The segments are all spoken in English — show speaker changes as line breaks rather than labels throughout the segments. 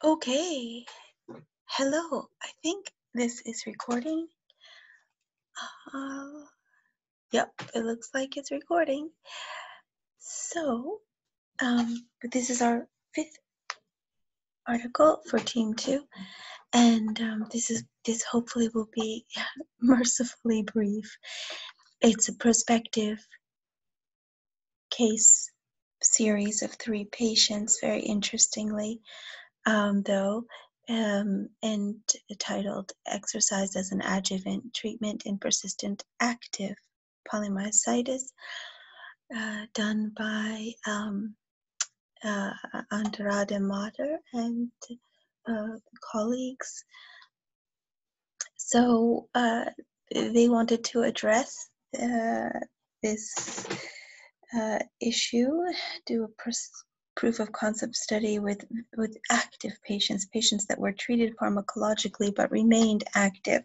Okay. Hello. I think this is recording. Uh, yep, it looks like it's recording. So, but this is our fifth article for Team 2, and this hopefully will be mercifully brief. It's a prospective case series of 3 patients, very interestingly. Though, and titled Exercise as an Adjuvant Treatment in Persistent Active Polymyositis, done by Andrade Mater and colleagues. So they wanted to address this issue, do a proof of concept study with active patients that were treated pharmacologically but remained active.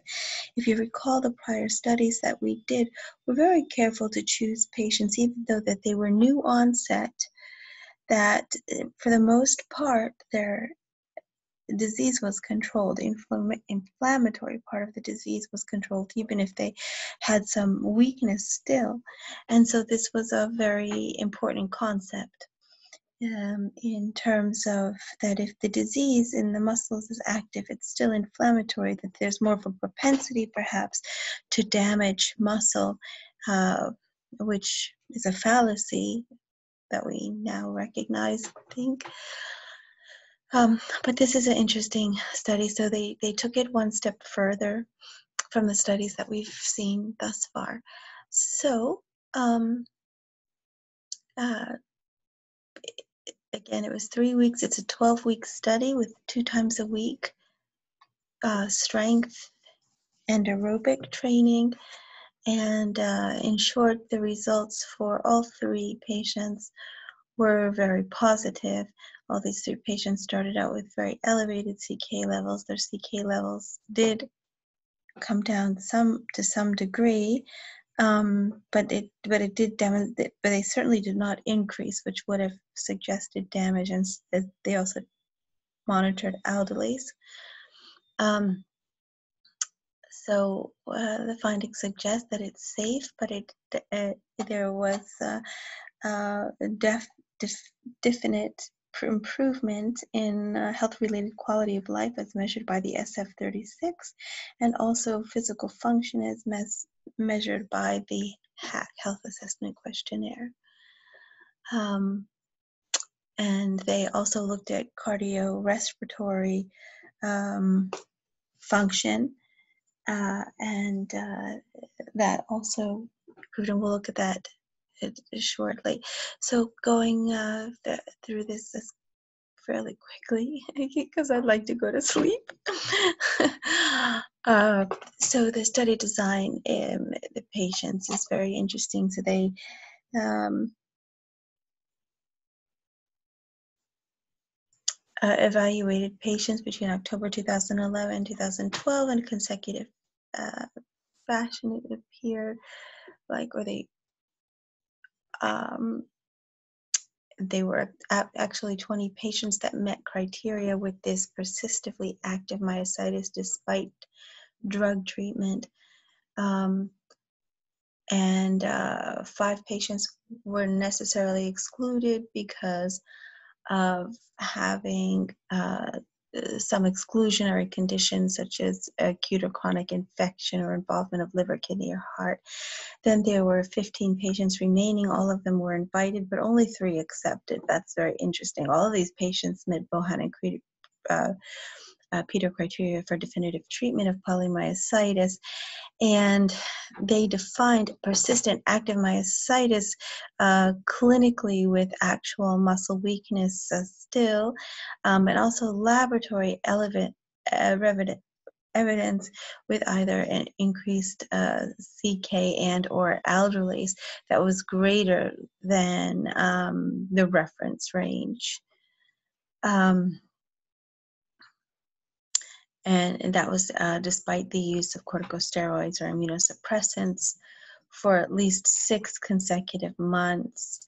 If you recall the prior studies that we did, we're very careful to choose patients, even though that they were new onset, that for the most part their disease was controlled, inflammatory part of the disease was controlled, even if they had some weakness still. And so this was a very important concept. In terms of that if the disease in the muscles is active, it's still inflammatory, that there's more of a propensity perhaps to damage muscle, which is a fallacy that we now recognize, I think. But this is an interesting study. So they took it one step further from the studies that we've seen thus far. So, again, it was 3 weeks. It's a 12-week study with 2 times a week strength and aerobic training. And in short, the results for all 3 patients were very positive. All these 3 patients started out with very elevated CK levels. Their CK levels did come down to some degree, but they certainly did not increase, which would have suggested damage. And they also monitored aldolase. So the findings suggest that it's safe, but there was definite improvement in health-related quality of life as measured by the SF-36, and also physical function as measured by the HAQ, Health Assessment Questionnaire. And they also looked at cardiorespiratory function, and that also improved, and we'll look at that shortly. So going through this fairly quickly, because I'd like to go to sleep. So the study design in the patients is very interesting. So they evaluated patients between October 2011 and 2012 in consecutive fashion. It appeared like, or they were actually 20 patients that met criteria with this persistively active myositis despite drug treatment. And 5 patients were necessarily excluded because of having some exclusionary conditions such as acute or chronic infection or involvement of liver, kidney, or heart. Then there were 15 patients remaining. All of them were invited, but only 3 accepted. That's very interesting. All of these patients met Bohan and Peter criteria for definitive treatment of polymyositis, and they defined persistent active myositis clinically with actual muscle weakness still, and also laboratory evidence with either an increased CK and or aldolase that was greater than the reference range. And that was despite the use of corticosteroids or immunosuppressants for at least 6 consecutive months.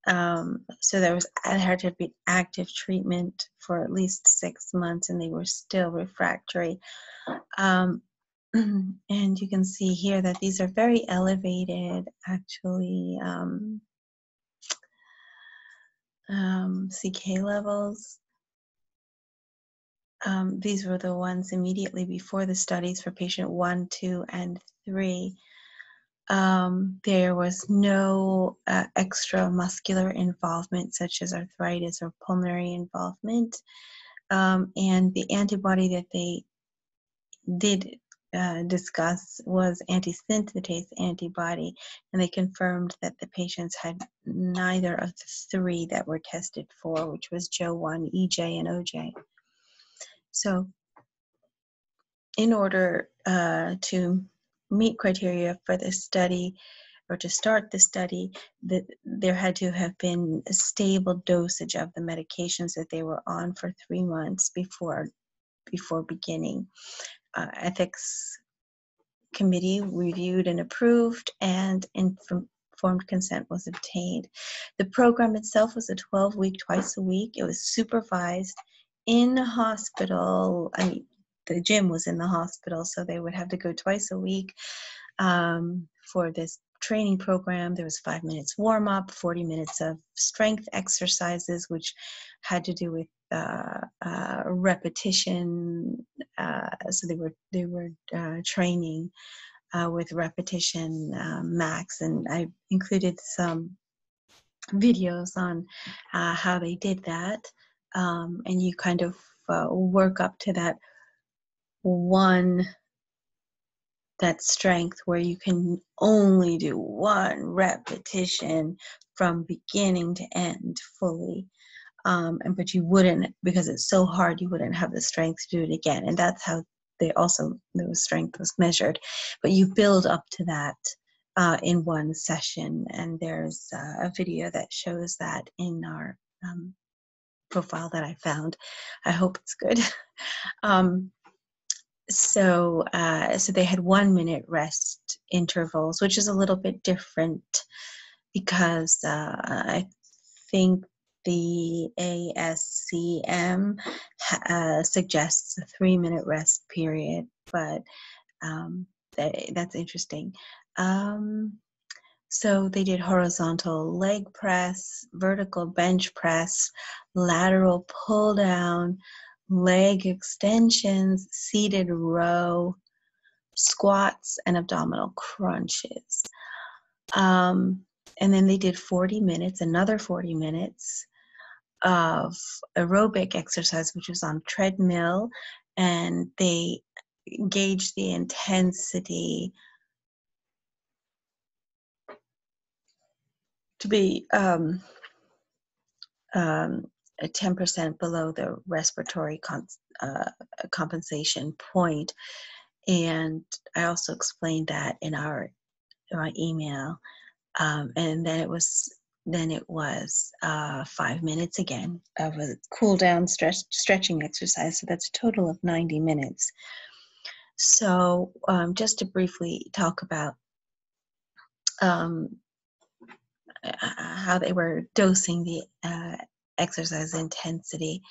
So there had to be active treatment for at least 6 months, and they were still refractory. And you can see here that these are very elevated, actually, CK levels. These were the ones immediately before the studies for patient 1, 2, and 3. There was no extramuscular involvement, such as arthritis or pulmonary involvement. And the antibody that they did discuss was antisynthetase antibody, and they confirmed that the patients had neither of the 3 that were tested for, which was JO1, EJ, and OJ. So in order to meet criteria for this study, or to start the study, there had to have been a stable dosage of the medications that they were on for 3 months before beginning. Ethics committee reviewed and approved, and informed consent was obtained. The program itself was a 12-week, twice a week. It was supervised in a hospital. I mean, the gym was in the hospital, so they would have to go twice a week for this training program. There was 5 minutes warm up, 40 minutes of strength exercises, which had to do with repetition. So they were training with repetition max, and I included some videos on how they did that. And you kind of work up to that strength where you can only do 1 repetition from beginning to end fully. But you wouldn't, because it's so hard, you wouldn't have the strength to do it again. And that's how the strength was measured. But you build up to that in 1 session. And there's a video that shows that in our profile that I found. I hope it's good. So they had 1 minute rest intervals, which is a little bit different because I think the ASCM suggests a 3 minute rest period, but that's interesting. So they did horizontal leg press, vertical bench press, lateral pull down, leg extensions, seated row, squats, and abdominal crunches. And then they did 40 minutes, another 40 minutes of aerobic exercise, which was on treadmill, and they gauged the intensity to be 10% below the respiratory compensation point. And I also explained that in our email. And then it was 5 minutes again of a cool down stretching exercise. So that's a total of 90 minutes. So just to briefly talk about how they were dosing the exercise intensity.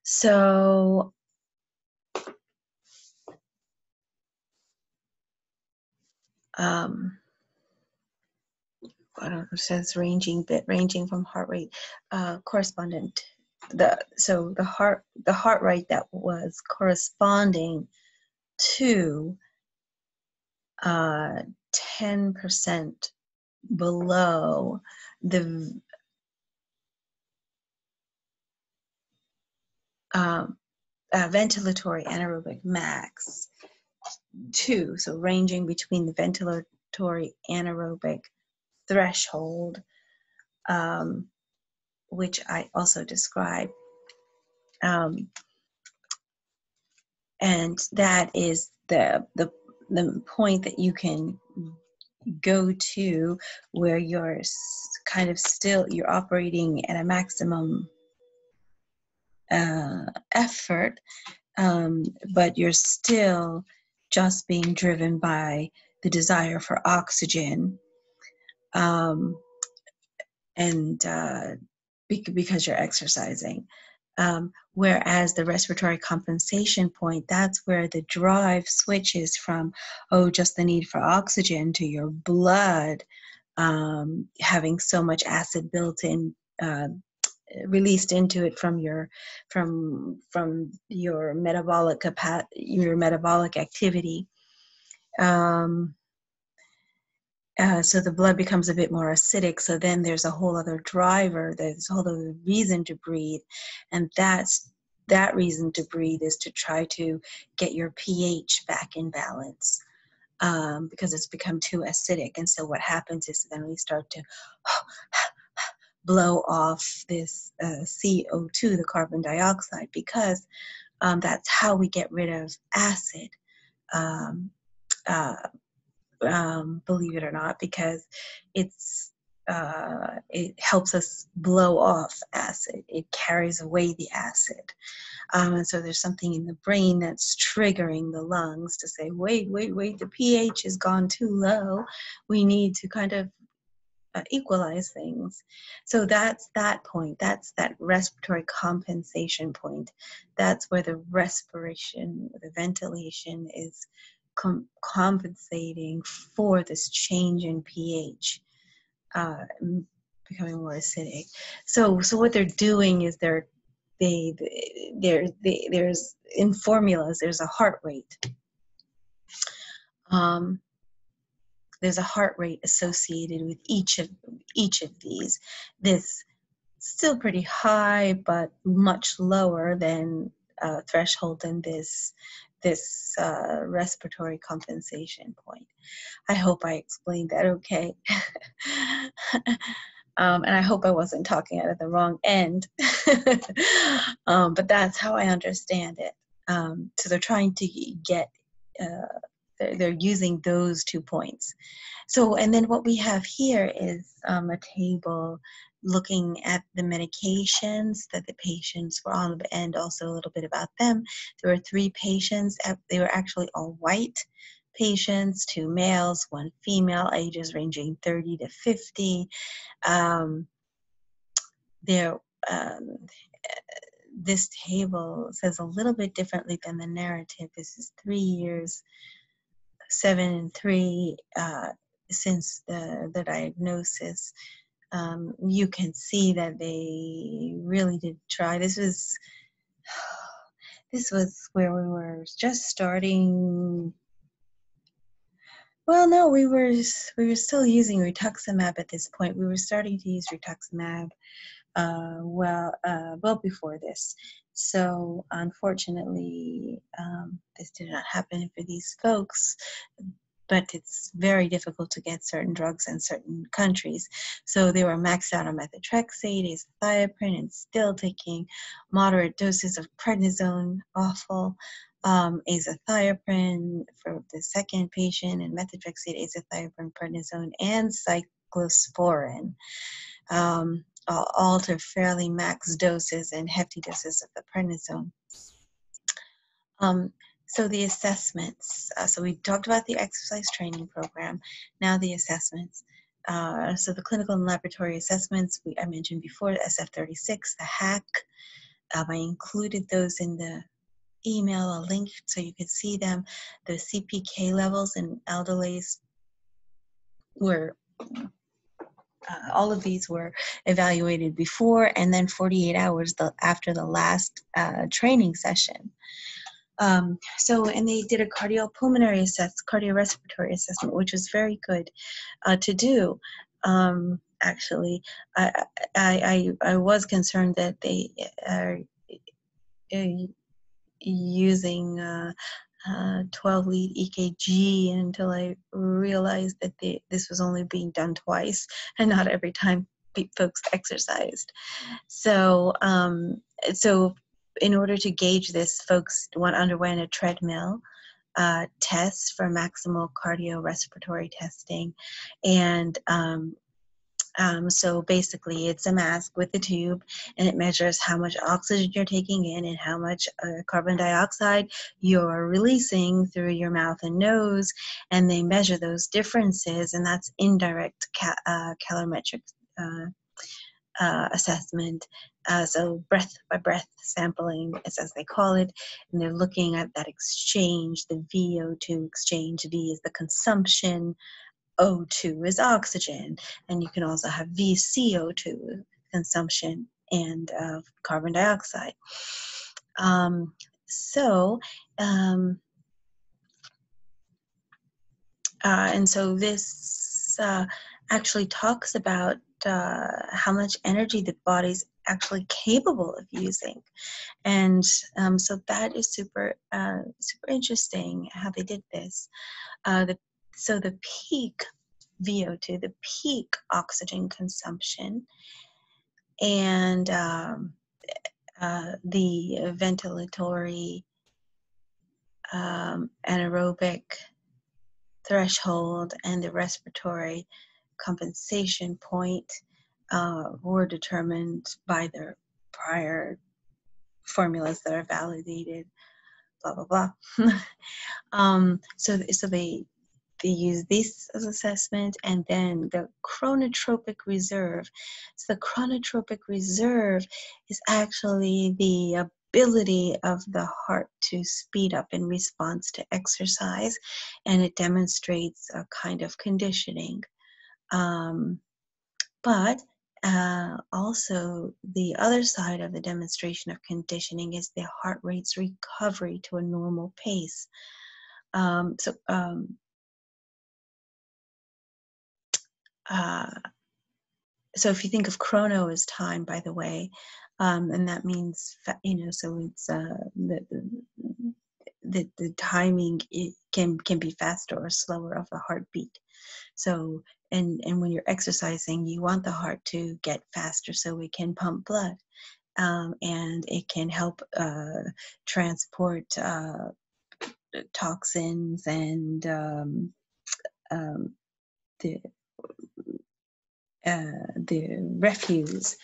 So it says ranging from heart rate correspondent. The heart rate that was corresponding to 10% below the ventilatory anaerobic max 2, so ranging between the ventilatory anaerobic threshold, which I also describe, and that is the point that you can go to where you're kind of you're operating at a maximum effort, but you're still just being driven by the desire for oxygen. and because you're exercising. Whereas the respiratory compensation point, that's where the drive switches from, oh, just the need for oxygen, to your blood having so much acid built in, released into it from your metabolic activity. So the blood becomes a bit more acidic. So then there's a whole other driver. There's a whole other reason to breathe, and that reason to breathe is to try to get your pH back in balance, because it's become too acidic. And so what happens is then we start to blow off this CO2, the carbon dioxide, because that's how we get rid of acid. Believe it or not, because it helps us blow off acid. It carries away the acid. And so there's something in the brain that's triggering the lungs to say, wait, the pH has gone too low. We need to kind of equalize things. So that's that point. That's that respiratory compensation point. That's where the respiration, the ventilation is compensating for this change in pH, becoming more acidic. So what they're doing is there's in formulas, there's a heart rate. There's a heart rate associated with each of these. This still pretty high, but much lower than threshold than this respiratory compensation point. I hope I explained that okay. And I hope I wasn't talking out of the wrong end. But that's how I understand it. So they're trying to get, they're using those 2 points. So, and then what we have here is a table looking at the medications that the patients were on, and also a little bit about them. There were 3 patients. They were actually all white patients, 2 males, 1 female, ages ranging 30 to 50. This table says a little bit differently than the narrative. This is 3 years, 7 and 3 since the diagnosis. You can see that they really did try. This was where we were just starting. Well, no, we were still using rituximab at this point. We were starting to use rituximab well before this. So unfortunately, this did not happen for these folks. But it's very difficult to get certain drugs in certain countries. So they were maxed out on methotrexate, azathioprine, and still taking moderate doses of prednisone, awful, azathioprine for the second patient, and methotrexate, azathioprine, prednisone, and cyclosporin, all to fairly max doses and hefty doses of the prednisone. So the assessments, so we talked about the exercise training program, now the assessments. So the clinical and laboratory assessments, I mentioned before, SF36, the HAC. I included those in the email, a link so you could see them. The CPK levels in elderlies were, all of these were evaluated before and then 48 hours after the last training session. And they did a cardiopulmonary cardiorespiratory assessment, which was very good to do. Actually, I was concerned that they are using 12-lead EKG until I realized that this was only being done twice and not every time folks exercised. So, in order to gauge this, folks underwent a treadmill test for maximal cardiorespiratory testing. And so basically it's a mask with a tube, and it measures how much oxygen you're taking in and how much carbon dioxide you're releasing through your mouth and nose, and they measure those differences, and that's indirect calorimetric assessment, so breath by breath sampling, as they call it, and they're looking at that exchange, the VO2 exchange. V is the consumption, O2 is oxygen, and you can also have VCO2, consumption, and carbon dioxide. And so this actually talks about how much energy the body's actually capable of using. And so that is super interesting how they did this. So the peak VO2, the peak oxygen consumption, and the ventilatory anaerobic threshold and the respiratory compensation point were determined by their prior formulas that are validated, blah, blah, blah. So they use this as assessment, and then the chronotropic reserve. So the chronotropic reserve is actually the ability of the heart to speed up in response to exercise, and it demonstrates a kind of conditioning. But also the other side of the demonstration of conditioning is the heart rate's recovery to a normal pace. So if you think of chrono as time, by the way, and that means, so it's the timing, it can be faster or slower of the heartbeat. So, and when you're exercising, you want the heart to get faster so it can pump blood, and it can help transport toxins and the refuse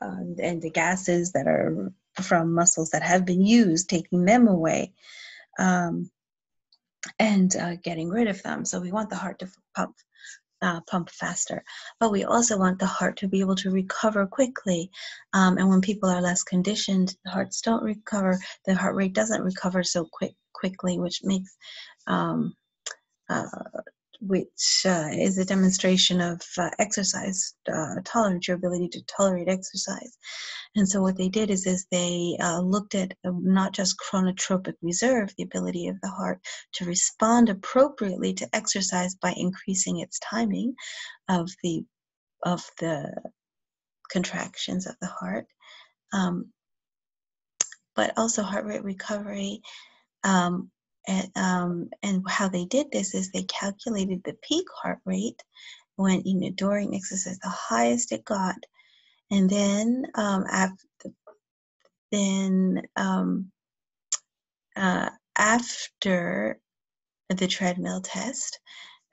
and the gases that are from muscles that have been used, taking them away, and getting rid of them. So we want the heart to pump faster, but we also want the heart to be able to recover quickly. And when people are less conditioned, the hearts don't recover. The heart rate doesn't recover so quickly, which makes is a demonstration of exercise tolerance, your ability to tolerate exercise. And so what they did is they looked at not just chronotropic reserve, the ability of the heart to respond appropriately to exercise by increasing its timing of the contractions of the heart, but also heart rate recovery. And how they did this is they calculated the peak heart rate when during exercise, the highest it got, and then after the treadmill test,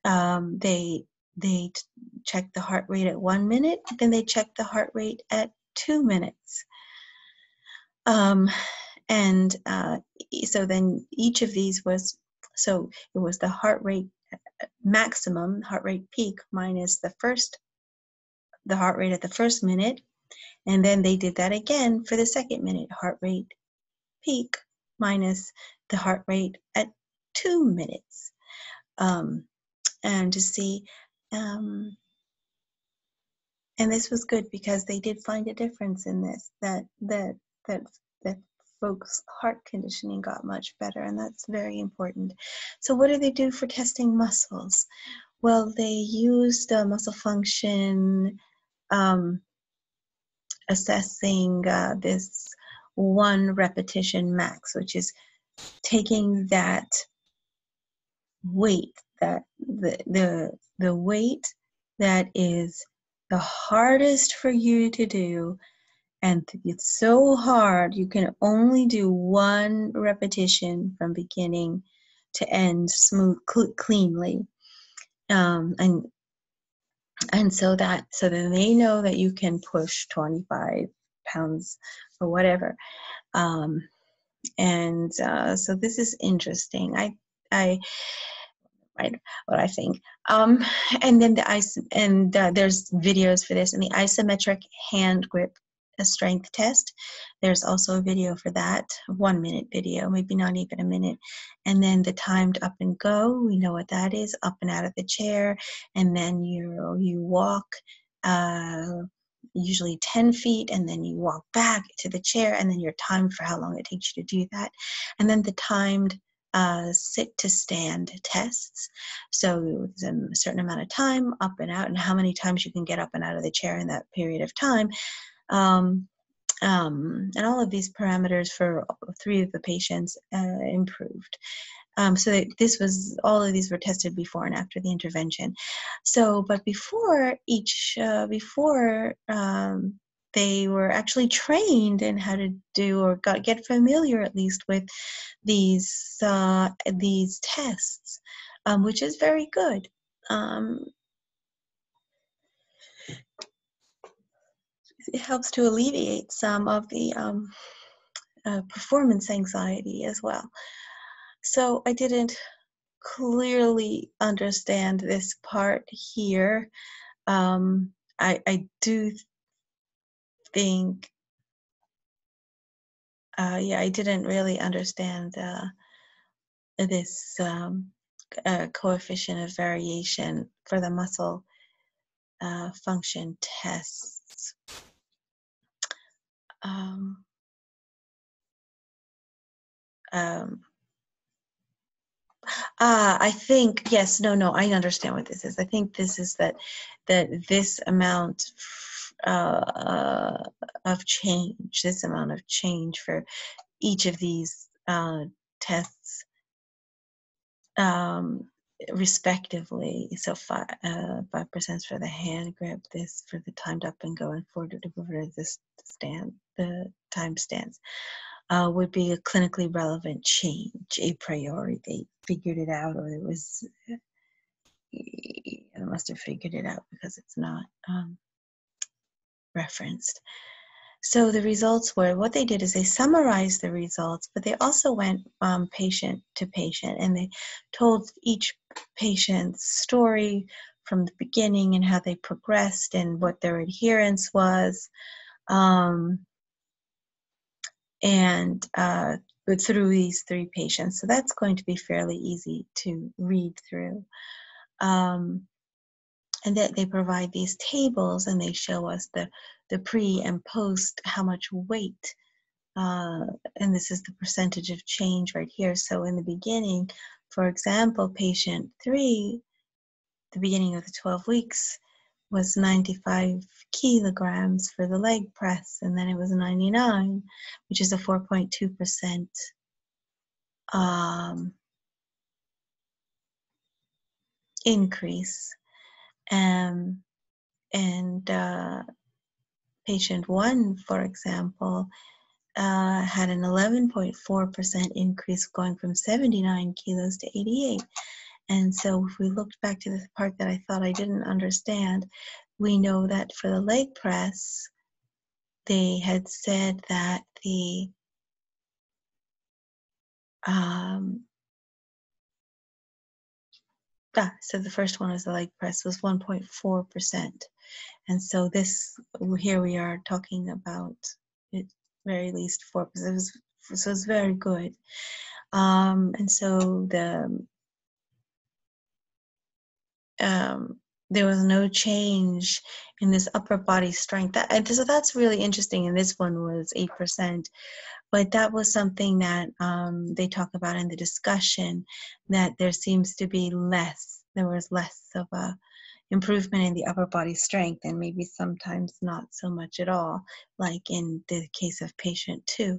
they checked the heart rate at 1 minute, then they checked the heart rate at 2 minutes. And so then each of these was, so it was the heart rate maximum, heart rate peak, minus the heart rate at the first minute, and then they did that again for the second minute, heart rate peak minus the heart rate at 2 minutes, and to see, and this was good because they did find a difference in this, that folks' heart conditioning got much better, and that's very important. So what do they do for testing muscles? Well, they used muscle function assessing this 1 repetition max, which is taking that weight, that the weight that is the hardest for you to do, and it's so hard you can only do 1 repetition from beginning to end cleanly, and so then they know that you can push 25 pounds or whatever, and so this is interesting. right? What I think. And then there's videos for this, and the isometric hand grip strength test. There's also a video for that, 1 minute video, maybe not even a minute. And then the timed up and go, we know what that is, up and out of the chair, and then you walk usually 10 feet, and then you walk back to the chair, and then you're timed for how long it takes you to do that. And then the timed sit to stand tests. So a certain amount of time up and out, and how many times you can get up and out of the chair in that period of time. And all of these parameters for 3 of the patients improved. So that all of these were tested before and after the intervention. So, but before they were actually trained in how to do or get familiar at least with these tests, which is very good. It helps to alleviate some of the performance anxiety as well. So I didn't clearly understand this part here. I do think, I didn't really understand this coefficient of variation for the muscle function tests. I think, yes, no, I understand what this is. I think this is that this amount of change for each of these tests respectively. So 5% for the hand grip, this for the timed up and go, and 4 to for this stand, the time stance. Would be a clinically relevant change a priori. They figured it out, or it was, I must have figured it out because it's not referenced. So the results were, what they did is they summarized the results, but they also went patient to patient, and they told each patient's story from the beginning and how they progressed and what their adherence was. And through these 3 patients. So that's going to be fairly easy to read through. And that they provide these tables, and they show us the pre and post, how much weight, and this is the percentage of change right here. So in the beginning, for example, patient 3, the beginning of the 12 weeks, was 95 kilograms for the leg press, and then it was 99, which is a 4.2% increase. And patient 1, for example, had an 11.4% increase, going from 79 kilos to 88. And so if we looked back to the part that I thought I didn't understand, we know that for the leg press, they had said that the so the first one is the leg press was 1.4%. And so here we are talking about at very least 4%. So it's very good. And so there was no change in this upper body strength. So that's really interesting. And this one was 8%. But that was something that they talk about in the discussion, that there seems to be there was less of a improvement in the upper body strength, and maybe sometimes not so much at all, like in the case of patient 2.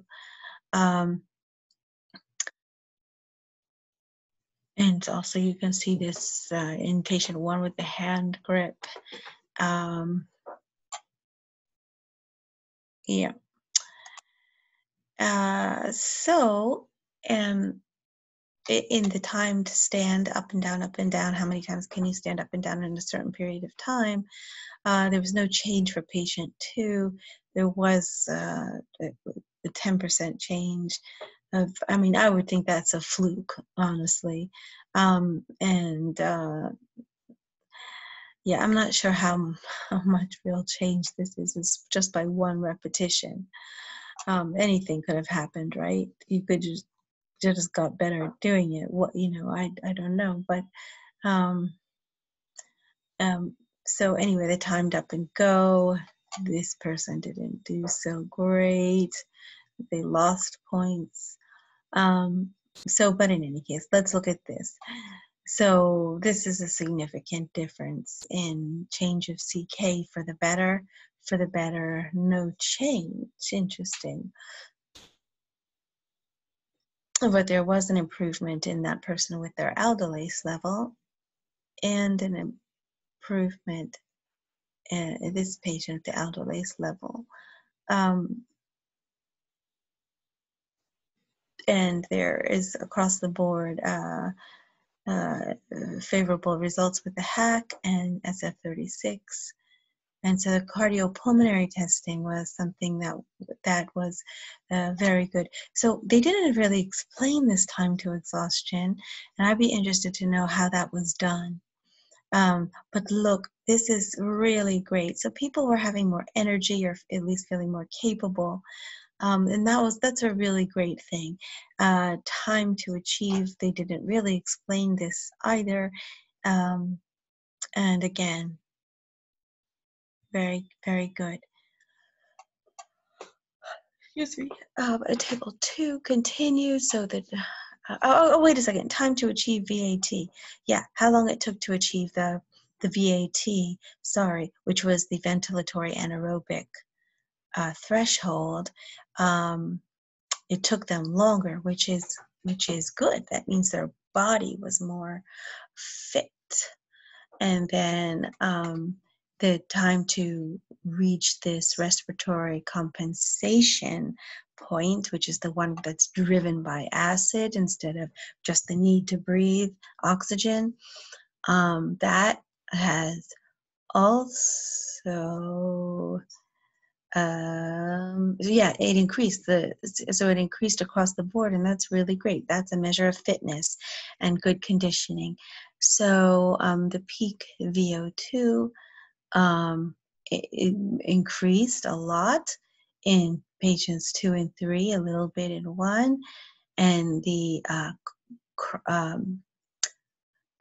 And also you can see this in patient 1 with the hand grip. Yeah. So in the time to stand up and down, how many times can you stand up and down in a certain period of time? There was no change for patient 2. There was a 10% change I mean, I would think that's a fluke, honestly. Yeah, I'm not sure how much real change this is. It's just by one repetition. Anything could have happened, right? You could just got better at doing it. What, I don't know. But um, so anyway, they timed up and go. This person didn't do so great. They lost points. But in any case, let's look at this. So this is a significant difference in change of CK for the better. For the better, no change. Interesting. But there was an improvement in that person with their aldolase level, and an improvement in this patient at the aldolase level. And there is across the board favorable results with the HAC and SF36. And so the cardiopulmonary testing was something that was very good. So they didn't really explain this time to exhaustion, and I'd be interested to know how that was done. But look, this is really great. So people were having more energy, or at least feeling more capable. And that's a really great thing. Time to achieve, they didn't really explain this either. And again, very, very good. Excuse me. Table 2 continues so that, wait a second, time to achieve VAT. Yeah, how long it took to achieve the VAT, which was the ventilatory anaerobic threshold. It took them longer, which is good. That means their body was more fit. And then the time to reach this respiratory compensation point, which is the one that's driven by acid instead of just the need to breathe oxygen, that has also it increased it increased across the board, and that's really great. That's a measure of fitness and good conditioning. So the peak VO2 it increased a lot in patients 2 and 3, a little bit in 1, and the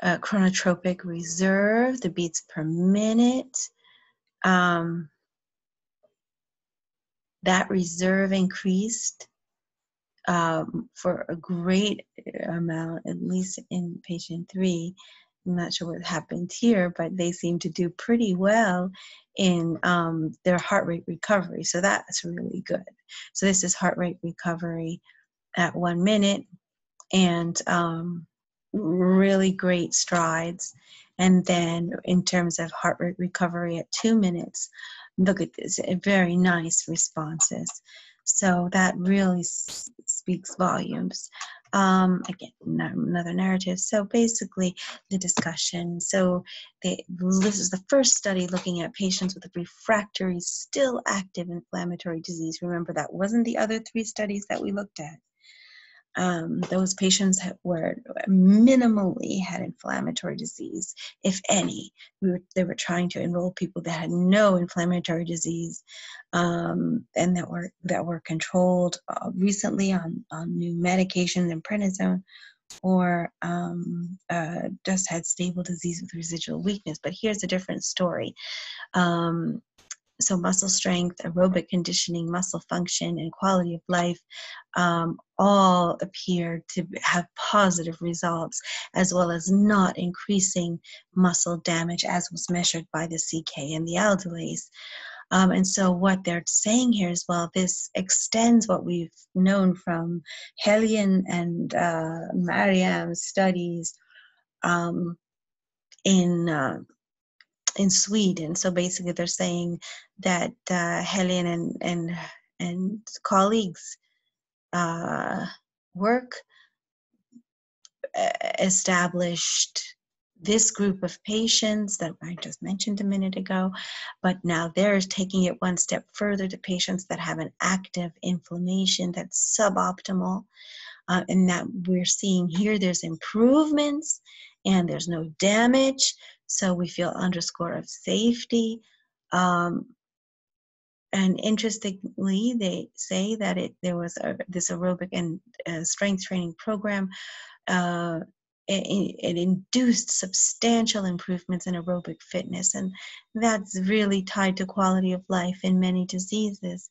chronotropic reserve, the beats per minute, that reserve increased for a great amount, at least in patient 3. I'm not sure what happened here, but they seem to do pretty well in their heart rate recovery. So that's really good. So this is heart rate recovery at 1 minute, and really great strides. And then in terms of heart rate recovery at 2 minutes, look at this, very nice responses. So that really speaks volumes. Again, another narrative. So basically the discussion. So this is the first study looking at patients with a refractory, still active inflammatory disease. Remember, that wasn't the other 3 studies that we looked at. Those patients were minimally had inflammatory disease, if any. They were trying to enroll people that had no inflammatory disease, and that were controlled recently on new medications and prednisone, or just had stable disease with residual weakness. But here's a different story. So muscle strength, aerobic conditioning, muscle function, and quality of life all appear to have positive results, as well as not increasing muscle damage as was measured by the CK and the aldolase. And so what they're saying here is, well, this extends what we've known from Helian and Mariam's studies in Sweden. So basically they're saying that Helen and colleagues work established this group of patients that I just mentioned a minute ago, but now they're taking it one step further to patients that have an active inflammation that's suboptimal, and that we're seeing here there's improvements and there's no damage, so we feel underscore of safety. And interestingly, they say that there was this aerobic and strength training program. It induced substantial improvements in aerobic fitness, and that's really tied to quality of life in many diseases.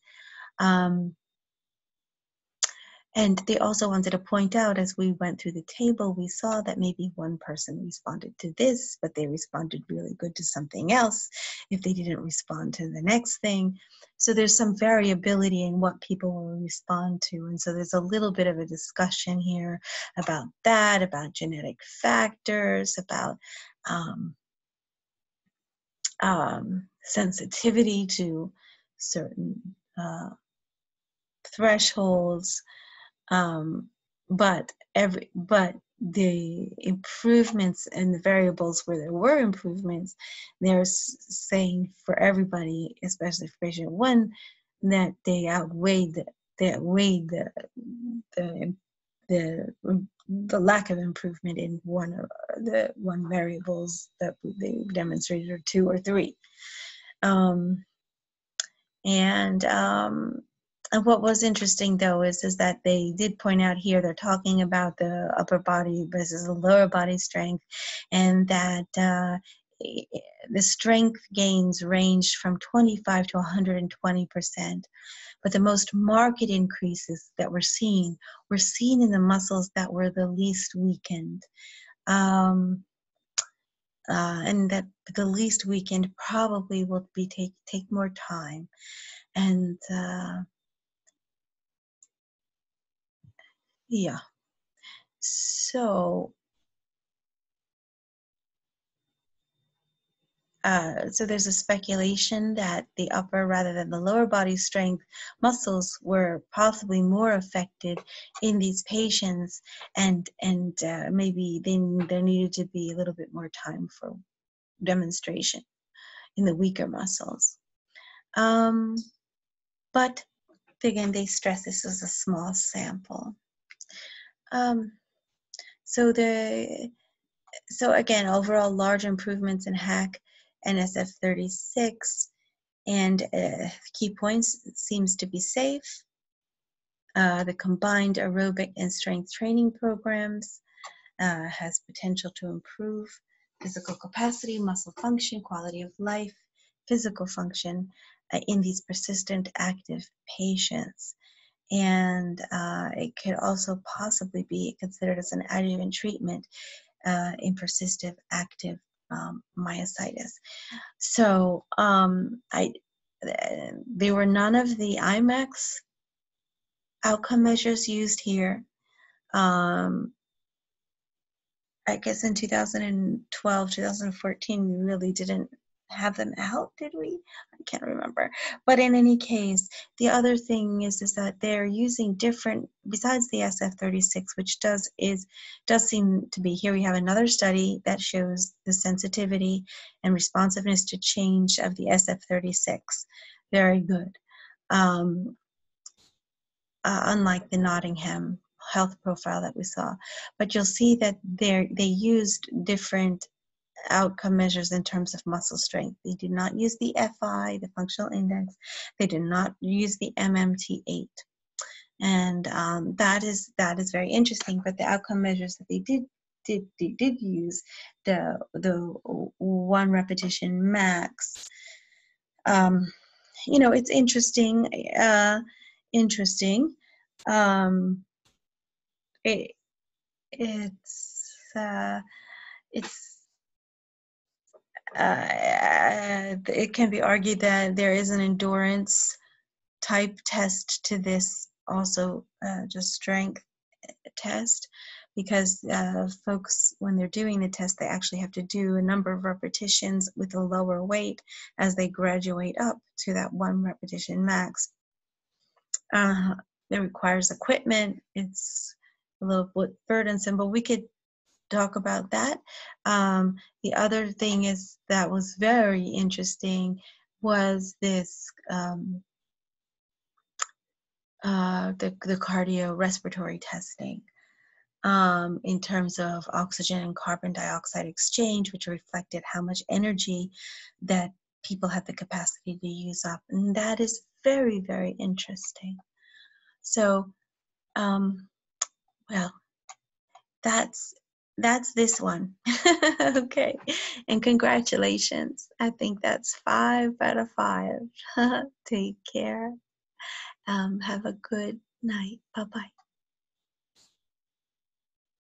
And they also wanted to point out, as we went through the table, we saw that maybe one person responded to this, but they responded really good to something else if they didn't respond to the next thing. So there's some variability in what people will respond to. And so there's a little bit of a discussion here about that, about genetic factors, about sensitivity to certain thresholds. But the improvements and the variables where there were improvements, they're saying for everybody, especially for patient one, that they outweighed the lack of improvement in one variables that they demonstrated, or two or three. And what was interesting, though, is that they did point out here, they're talking about the upper body versus the lower body strength, and that the strength gains ranged from 25 to 120%. But the most marked increases that were seen in the muscles that were the least weakened. And that the least weakened probably will be take more time. And yeah, so there's a speculation that the upper rather than the lower body strength muscles were possibly more affected in these patients, and maybe there needed to be a little bit more time for demonstration in the weaker muscles. But again, they stress this is a small sample. So again, overall large improvements in HAC and SF36, and key points, it seems to be safe. The combined aerobic and strength training programs has potential to improve physical capacity, muscle function, quality of life, physical function in these persistent active patients. And it could also possibly be considered as an adjuvant treatment in persistent active myositis. So there were none of the IMACS outcome measures used here. I guess in 2012, 2014, we really didn't have them out, did we? I can't remember. But in any case, the other thing is that they're using different, besides the SF36, which does seem to be, here we have another study that shows the sensitivity and responsiveness to change of the SF36. Very good. Unlike the Nottingham health profile that we saw. But you'll see that they used different outcome measures in terms of muscle strength. They did not use the FI, the functional index. They did not use the MMT8. And that is very interesting. But the outcome measures that they did use, the one repetition max. It's interesting. It can be argued that there is an endurance type test to this, also just strength test, because folks, when they're doing the test, they actually have to do a number of repetitions with a lower weight as they graduate up to that one repetition max. It requires equipment. It's a little bit burdensome, but we could talk about that. The other thing is that was very interesting was this the cardiorespiratory testing in terms of oxygen and carbon dioxide exchange, which reflected how much energy that people had the capacity to use up. And that is very, very interesting. So, well, that's this one. Okay, and congratulations. I think that's 5 out of 5. Take care. Have a good night. Bye-bye.